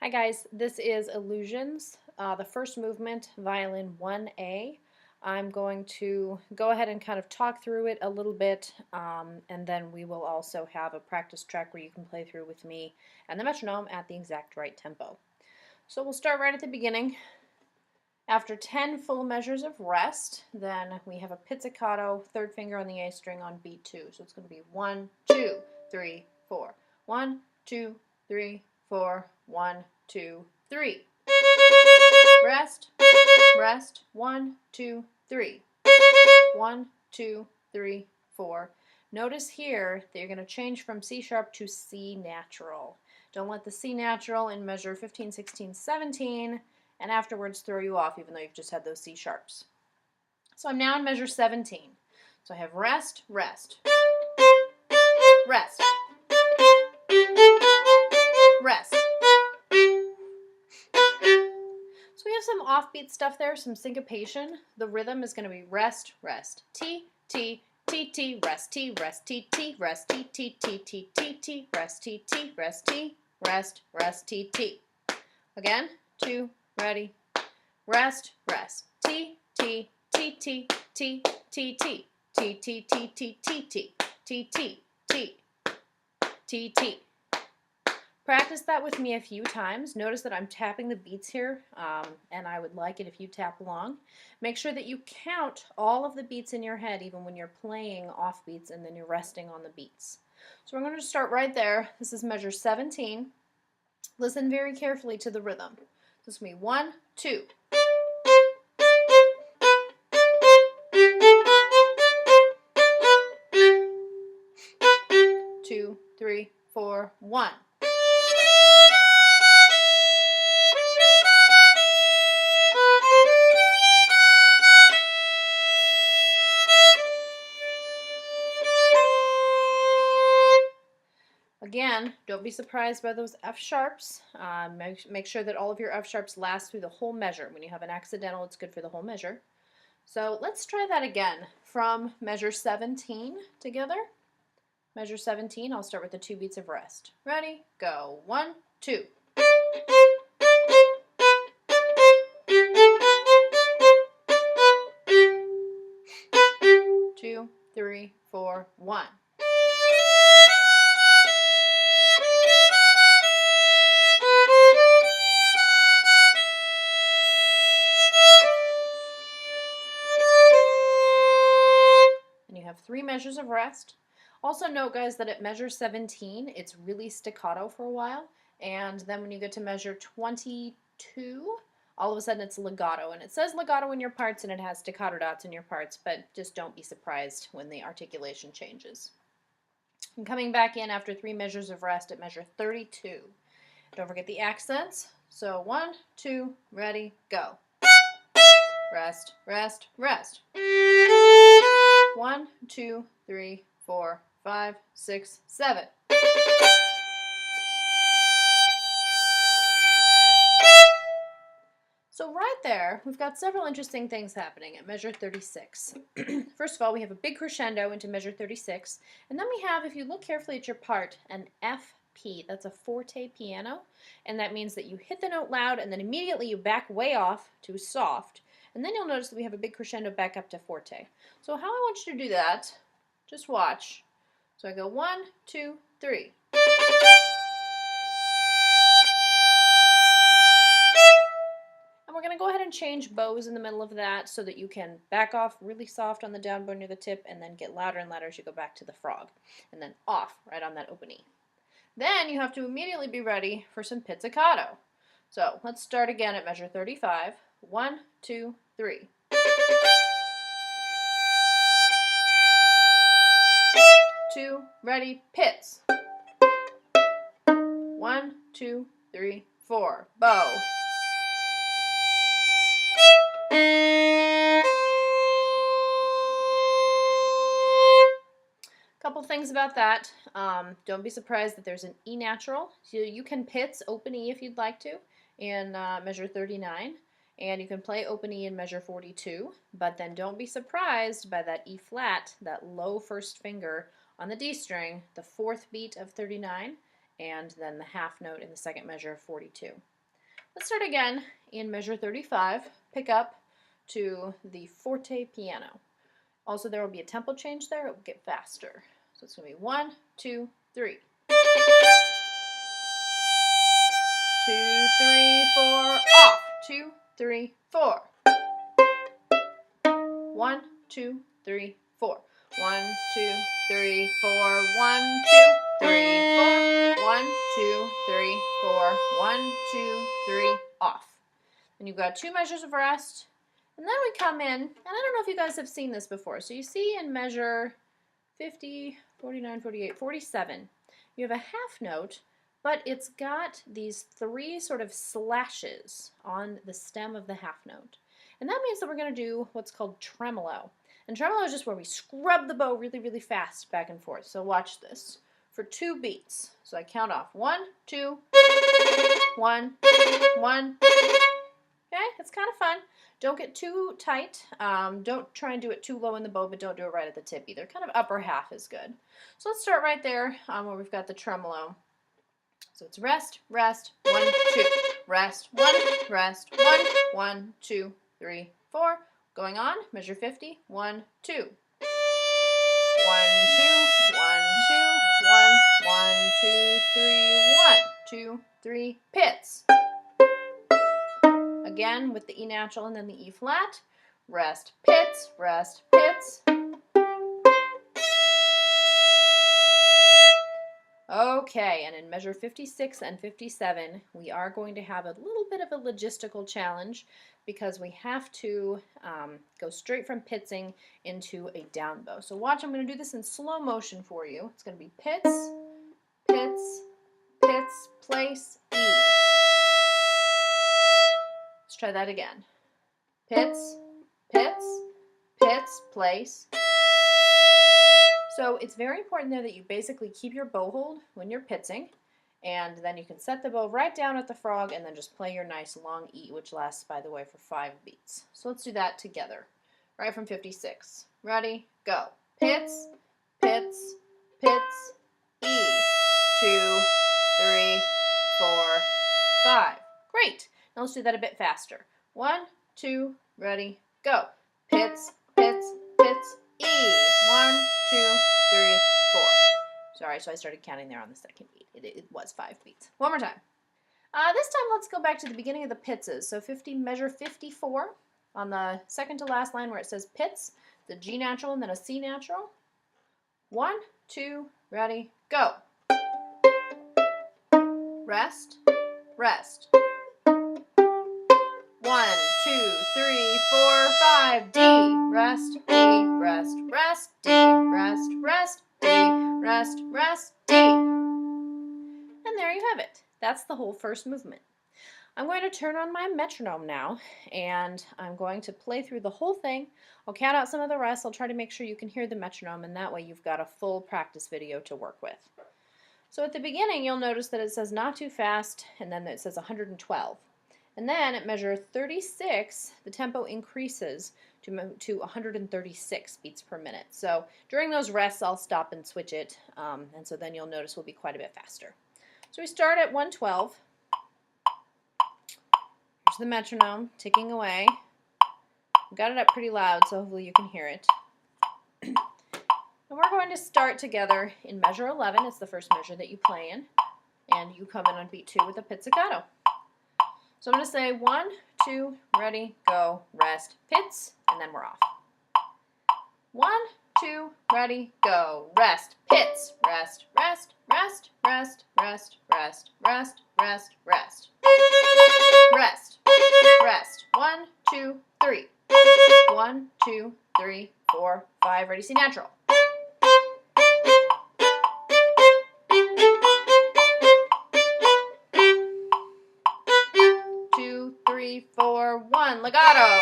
Hi guys, this is Illusions, the first movement, Violin 1A. I'm going to go ahead and kind of talk through it a little bit, and then we will also have a practice track where you can play through with me and the metronome at the exact right tempo. So we'll start right at the beginning. After 10 full measures of rest, then we have a pizzicato, third finger on the A string on B2. So it's going to be 1, 2, 3, 4. 1, 2, 3, 4. 1, 2, 3. Rest, rest. 1, 2, 3. 1, 2, 3, 4. Notice here that you're going to change from C sharp to C natural. Don't let the C natural in measure 15, 16, 17 and afterwards throw you off even though you've just had those C sharps. So I'm now in measure 17. So I have rest, rest, rest, rest. So we have some offbeat stuff there, some syncopation. The rhythm is going to be rest, rest, T, T, T, T, rest, T, rest, T, T, rest, T, T, T, T, T, T, rest, T, T, rest, T, rest, rest, T, T. Again, 2, ready, rest, rest, T, T, T, T, T, T, T, T, T, T, T, T, T, T, T, T, T, T. Practice that with me a few times. Notice that I'm tapping the beats here, and I would like it if you tap along. Make sure that you count all of the beats in your head, even when you're playing off beats and then you're resting on the beats. So we're going to start right there. This is measure 17. Listen very carefully to the rhythm. This is going to be 1, 2. 2, 3, 4, 1. Again, don't be surprised by those F sharps. Make sure that all of your F sharps last through the whole measure. When you have an accidental, it's good for the whole measure. So let's try that again from measure 17 together. Measure 17, I'll start with the 2 beats of rest. Ready, go. 1, 2. 2, 3, 4, 1. And you have 3 measures of rest. Also note, guys, that at measure 17, it's really staccato for a while, and then when you get to measure 22, all of a sudden it's legato, and it says legato in your parts and it has staccato dots in your parts, but just don't be surprised when the articulation changes. I'm coming back in after 3 measures of rest at measure 32. Don't forget the accents. So 1, 2, ready, go. Rest, rest, rest. 1, 2, 3, 4, 5, 6, 7. So right there, we've got several interesting things happening at measure 36. First of all, we have a big crescendo into measure 36, and then we have, if you look carefully at your part, an FP. That's a forte piano, and that means that you hit the note loud and then immediately you back way off to soft, and then you'll notice that we have a big crescendo back up to forte. So how I want you to do that, just watch. So I go 1, 2, 3. And we're going to go ahead and change bows in the middle of that so that you can back off really soft on the down bow near the tip and then get louder and louder as you go back to the frog. And then off right on that open E. Then you have to immediately be ready for some pizzicato. So let's start again at measure 35. 1, 2, 3. 2, ready, pizz. 1, 2, 3, 4. Bow. Couple things about that. Don't be surprised that there's an E natural. So you can pizz open E if you'd like to in measure 39, and you can play open E in measure 42, but then don't be surprised by that E flat, that low first finger on the D string, the 4th beat of 39, and then the half note in the second measure of 42. Let's start again in measure 35. Pick up to the forte piano. Also, there will be a tempo change there. It will get faster. So it's going to be 1, 2, 3. 2, 3, 4, off. 2, 3, 4. 1, 2, 3, 4. 1, 2, 3, 4. 1, 2, 3, 4. 1, 2, 3, 4. 1, 2, 3, off. And you've got 2 measures of rest. And then we come in, and I don't know if you guys have seen this before. So you see in measure 50, 49, 48, 47, you have a half note, but it's got these 3 sort of slashes on the stem of the half note. And that means that we're going to do what's called tremolo. And tremolo is just where we scrub the bow really, really fast back and forth. So watch this for 2 beats. So I count off 1, 2, 1, 1. Okay, it's kind of fun. Don't get too tight. Don't try and do it too low in the bow, but don't do it right at the tip either. Kind of upper half is good. So let's start right there where we've got the tremolo. So it's rest, rest, 1, 2, rest, 1, rest, 1, 1, 2, 3, 4. Going on, measure 50, 1, 2. 1, 2, 1, 2, 1, 1, 2, 3, 1, 2, 3, pits. Again with the E natural and then the E flat. Rest, pits, rest, pits. Okay, and in measure 56 and 57, we are going to have a little bit of a logistical challenge because we have to go straight from pitsing into a down bow. So watch, I'm going to do this in slow motion for you. It's going to be pits, pits, pits, place, E. Let's try that again. Pits, pits, pits, place. So it's very important there that you basically keep your bow hold when you're pitsing, and then you can set the bow right down at the frog and then just play your nice long E, which lasts, by the way, for 5 beats. So let's do that together, right from 56. Ready, go. Pits, pits, pits, E. 2, 3, 4, 5. Great. Now let's do that a bit faster. 1, 2, ready, go. Pits, pits, pits, E. 1, 2, 3, 4. Sorry, so I started counting there on the second beat. It was 5 beats. One more time. This time let's go back to the beginning of the pitses. So measure 54 on the second to last line where it says pits, the G natural and then a C natural. 1, 2, ready, go. Rest, rest. 1, 2, 3, 4, 5, D. Rest, D, rest, rest, D, rest, rest, D, rest, rest, D. And there you have it. That's the whole first movement. I'm going to turn on my metronome now, and I'm going to play through the whole thing. I'll count out some of the rest. I'll try to make sure you can hear the metronome, and that way you've got a full practice video to work with. So at the beginning, you'll notice that it says not too fast, and then it says 112. And then at measure 36, the tempo increases to 136 beats per minute. So during those rests, I'll stop and switch it, and so then you'll notice we'll be quite a bit faster. So we start at 112. Here's the metronome ticking away. I've got it up pretty loud, so hopefully you can hear it. And we're going to start together in measure 11. It's the first measure that you play in. And you come in on beat 2 with a pizzicato. So I'm going to say 1, 2, ready, go, rest, pits, and then we're off. 1, 2, ready, go, rest, pits, rest, rest, rest, rest, rest, rest, rest, rest, rest. Rest, rest, 1, 2, 3. 1, 2, 3, 4, 5, ready, C natural. 2, 3, 4, 1, legato.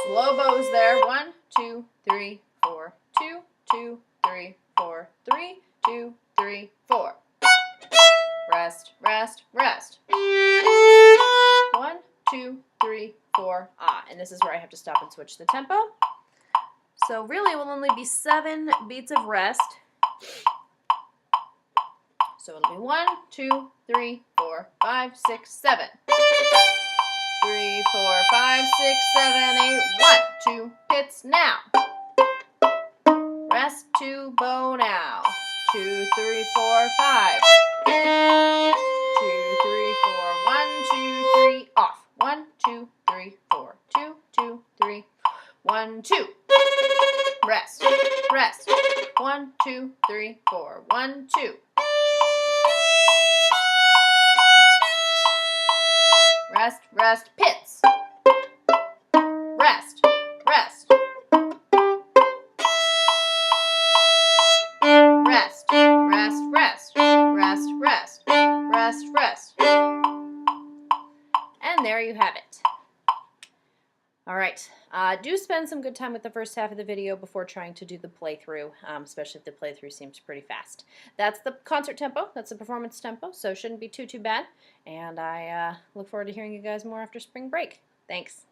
Slow bows there. 1, 2, 3, 4, 2, 2, 3, 4, 3, 2, 3, 4. Rest, rest, rest. 1, 2, 3, 4, ah. And this is where I have to stop and switch the tempo. So really it will only be 7 beats of rest. So it'll be 1, 2, 3, 4, 5, 6, 7. 3, 4, 5, 6, 7, 8. 1, 2, hits now. Rest 2, bow now. 2, 3, 4, 5. 2, 3, 4. 1, 2, 3, off. 1, 2, 3, 4. 2, 2, 3. 1, 2. Rest. Rest. 1, 2, 3, 4. 1, 2. Rest, rest, pits. Rest, rest. Rest, rest, rest. Rest, rest. Rest, rest. And there you have it. All right, do spend some good time with the first half of the video before trying to do the playthrough, especially if the playthrough seems pretty fast. That's the concert tempo, that's the performance tempo, so it shouldn't be too bad. And I look forward to hearing you guys more after spring break. Thanks.